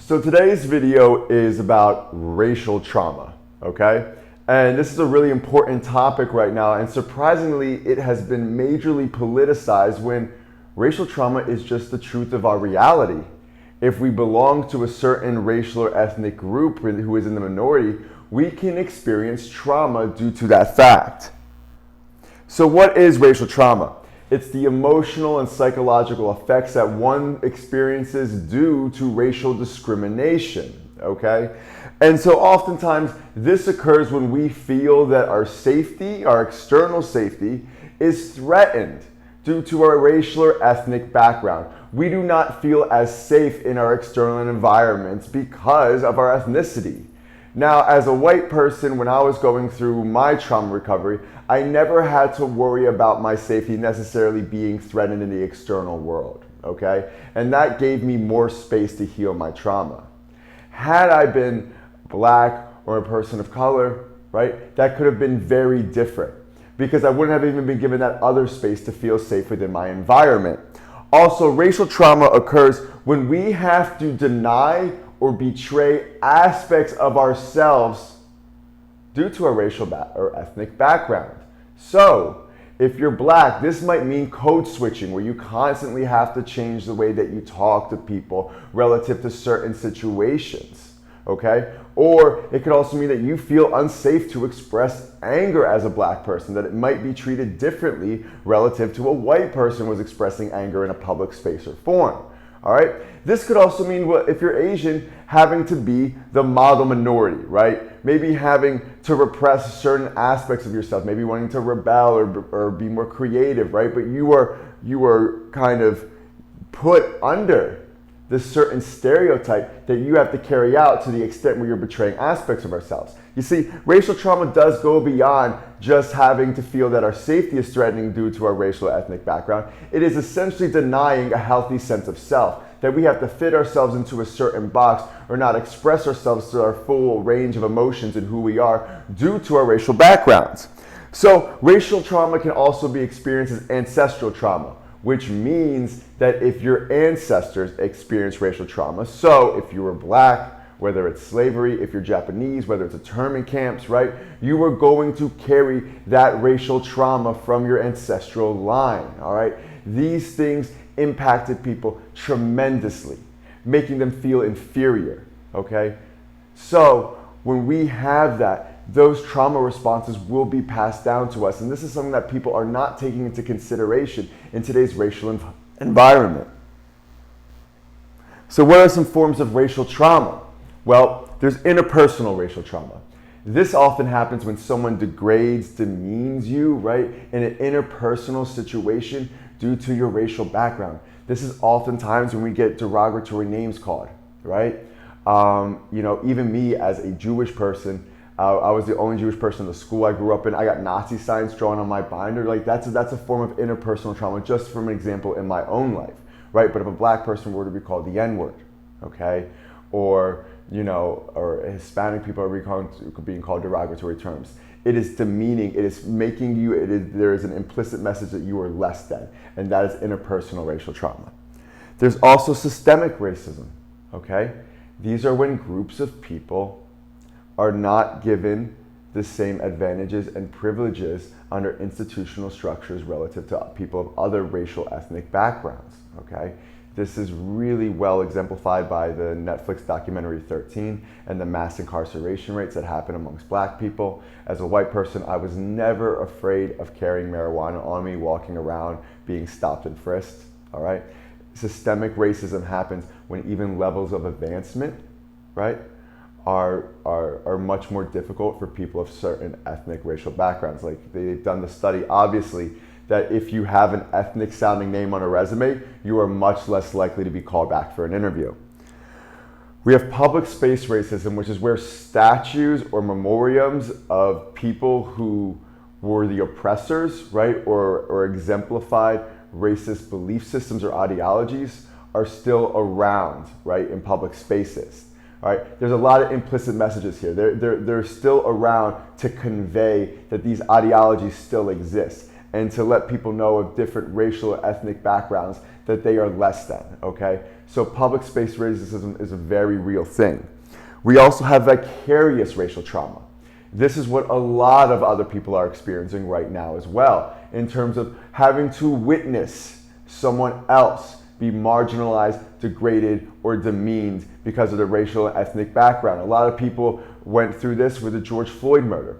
So today's video is about racial trauma, okay? And this is a really important topic right now, and surprisingly, it has been majorly politicized when racial trauma is just the truth of our reality. If we belong to a certain racial or ethnic group who is in the minority, we can experience trauma due to that fact. So what is racial trauma? It's the emotional and psychological effects that one experiences due to racial discrimination, okay? And so oftentimes this occurs when we feel that our safety, our external safety, is threatened due to our racial or ethnic background. We do not feel as safe in our external environments because of our ethnicity. Now, as a white person, when I was going through my trauma recovery, I never had to worry about my safety necessarily being threatened in the external world, okay? And that gave me more space to heal my trauma. Had I been black or a person of color, right, that could have been very different because I wouldn't have even been given that other space to feel safe within my environment. Also, racial trauma occurs when we have to deny or betray aspects of ourselves due to our racial or ethnic background. So, if you're black, this might mean code switching, where you constantly have to change the way that you talk to people relative to certain situations, okay? Or it could also mean that you feel unsafe to express anger as a black person, that it might be treated differently relative to a white person was expressing anger in a public space or form. All right. This could also mean, if you're Asian, having to be the model minority, right? Maybe having to repress certain aspects of yourself, maybe wanting to rebel or be more creative, right? But you are kind of put under this certain stereotype that you have to carry out to the extent where you're betraying aspects of ourselves. You see, racial trauma does go beyond just having to feel that our safety is threatening due to our racial or ethnic background. It is essentially denying a healthy sense of self, that we have to fit ourselves into a certain box or not express ourselves to our full range of emotions and who we are due to our racial backgrounds. So racial trauma can also be experienced as ancestral trauma, which means that if your ancestors experienced racial trauma, so if you were black, whether it's slavery, if you're Japanese, whether it's internment camps, right? You are going to carry that racial trauma from your ancestral line, all right? These things impacted people tremendously, making them feel inferior, okay? So when we have that, those trauma responses will be passed down to us. And this is something that people are not taking into consideration in today's racial environment. So what are some forms of racial trauma? Well, there's interpersonal racial trauma. This often happens when someone degrades, demeans you, right, in an interpersonal situation due to your racial background. This is oftentimes when we get derogatory names called, right? Even me as a Jewish person, I was the only Jewish person in the school I grew up in. I got Nazi signs drawn on my binder. Like that's a form of interpersonal trauma, just from an example in my own life, right? But if a black person were to be called the N-word, okay, or Hispanic people are being called derogatory terms, it is demeaning. It is making you. There is an implicit message that you are less than, and that is interpersonal racial trauma. There's also systemic racism. Okay, these are when groups of people are not given the same advantages and privileges under institutional structures relative to people of other racial ethnic backgrounds, okay? This is really well exemplified by the Netflix documentary 13 and the mass incarceration rates that happen amongst black people. As a white person, I was never afraid of carrying marijuana on me, walking around, being stopped and frisked, all right? Systemic racism happens when even levels of advancement, right, are much more difficult for people of certain ethnic racial backgrounds. Like they've done the study, obviously, that if you have an ethnic sounding name on a resume, you are much less likely to be called back for an interview. We have public space racism, which is where statues or memoriams of people who were the oppressors, right, or exemplified racist belief systems or ideologies are still around, right, in public spaces. All right, there's a lot of implicit messages here. They're still around to convey that these ideologies still exist and to let people know of different racial or ethnic backgrounds that they are less than, okay? So public space racism is a very real thing. We also have vicarious racial trauma. This is what a lot of other people are experiencing right now as well, in terms of having to witness someone else be marginalized, degraded, or demeaned because of their racial and ethnic background. A lot of people went through this with the George Floyd murder.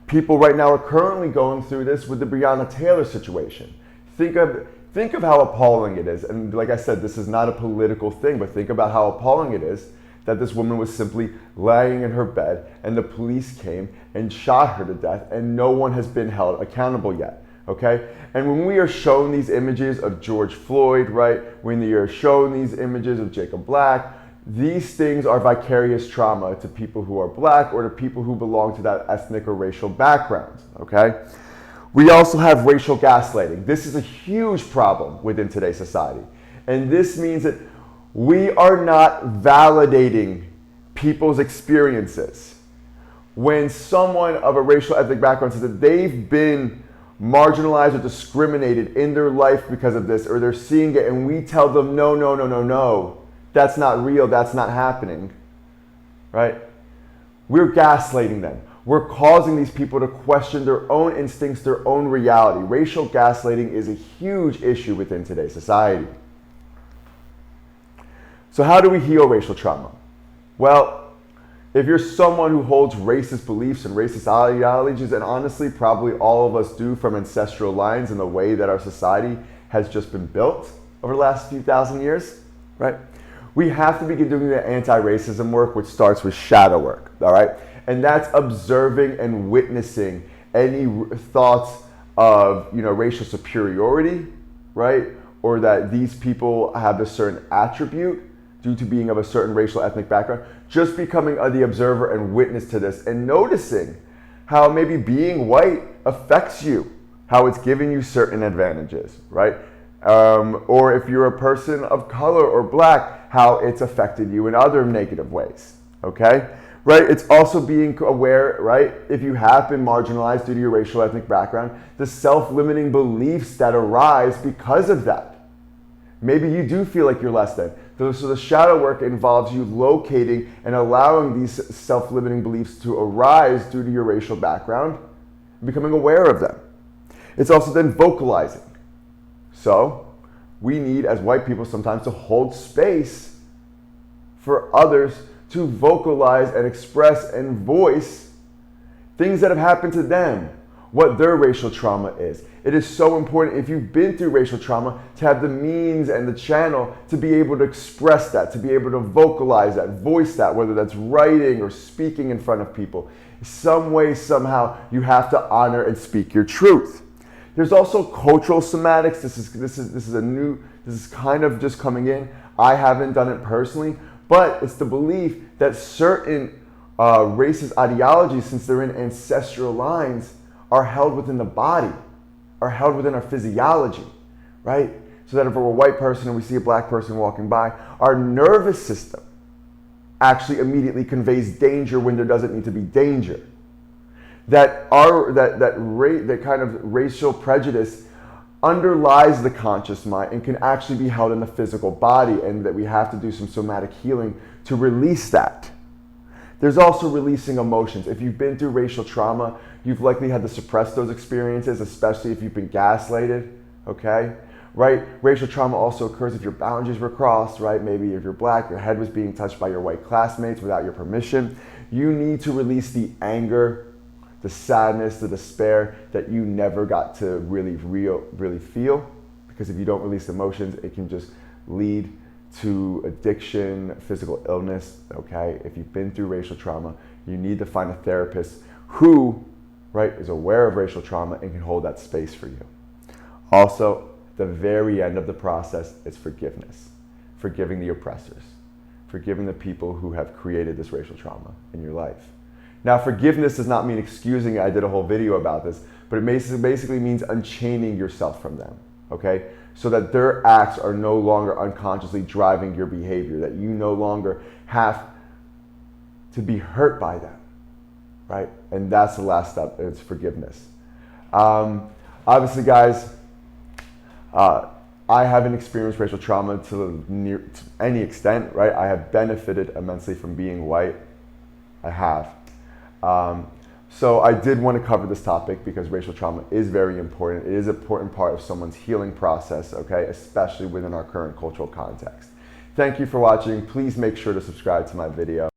People right now are currently going through this with the Breonna Taylor situation. Think of how appalling it is. And like I said, this is not a political thing, but think about how appalling it is that this woman was simply laying in her bed and the police came and shot her to death and no one has been held accountable yet, okay? And when we are shown these images of George Floyd, right, when we are shown these images of Jacob Black, these things are vicarious trauma to people who are Black or to people who belong to that ethnic or racial background, okay? We also have racial gaslighting. This is a huge problem within today's society. And this means that we are not validating people's experiences. When someone of a racial ethnic background says that they've been marginalized or discriminated in their life because of this, or they're seeing it, and we tell them, no, that's not real, that's not happening, right? We're gaslighting them. We're causing these people to question their own instincts, their own reality. Racial gaslighting is a huge issue within today's society. So how do we heal racial trauma? Well, if you're someone who holds racist beliefs and racist ideologies, and honestly, probably all of us do from ancestral lines in the way that our society has just been built over the last few thousand years, right? We have to begin doing the anti-racism work, which starts with shadow work, all right? And that's observing and witnessing any thoughts of, racial superiority, right? Or that these people have a certain attribute due to being of a certain racial ethnic background, just becoming the observer and witness to this and noticing how maybe being white affects you, how it's giving you certain advantages, right? Or if you're a person of color or Black, how it's affected you in other negative ways, okay? Right? It's also being aware, right? If you have been marginalized due to your racial ethnic background, the self-limiting beliefs that arise because of that. Maybe you do feel like you're less than. So the shadow work involves you locating and allowing these self-limiting beliefs to arise due to your racial background, and becoming aware of them. It's also then vocalizing. So we need, as white people, sometimes to hold space for others to vocalize and express and voice things that have happened to them, what their racial trauma is. It is so important, if you've been through racial trauma, to have the means and the channel to be able to express that, to be able to vocalize that, voice that, whether that's writing or speaking in front of people. Some way, somehow, you have to honor and speak your truth. There's also cultural somatics. This is kind of just coming in. I haven't done it personally, but it's the belief that certain racist ideologies, since they're in ancestral lines, are held within the body, are held within our physiology, right? So that if we're a white person and we see a Black person walking by, our nervous system actually immediately conveys danger when there doesn't need to be danger. That kind of racial prejudice underlies the conscious mind and can actually be held in the physical body, and that we have to do some somatic healing to release that. There's also releasing emotions. If you've been through racial trauma, you've likely had to suppress those experiences, especially if you've been gaslighted, okay? Right? Racial trauma also occurs if your boundaries were crossed, right? Maybe if you're Black, your head was being touched by your white classmates without your permission. You need to release the anger, the sadness, the despair that you never got to really feel. Because if you don't release emotions, it can just lead to addiction, physical illness, okay? If you've been through racial trauma, you need to find a therapist who, right, is aware of racial trauma and can hold that space for you. Also, the very end of the process is forgiveness. Forgiving the oppressors. Forgiving the people who have created this racial trauma in your life. Now, forgiveness does not mean excusing it. I did a whole video about this, but it basically means unchaining yourself from them, okay? So that their acts are no longer unconsciously driving your behavior, that you no longer have to be hurt by them, right? And that's the last step, it's forgiveness. Obviously, guys, I haven't experienced racial trauma to any extent, right? I have benefited immensely from being white. I have. So I did want to cover this topic because racial trauma is very important. It is an important part of someone's healing process, okay, especially within our current cultural context. Thank you for watching. Please make sure to subscribe to my video.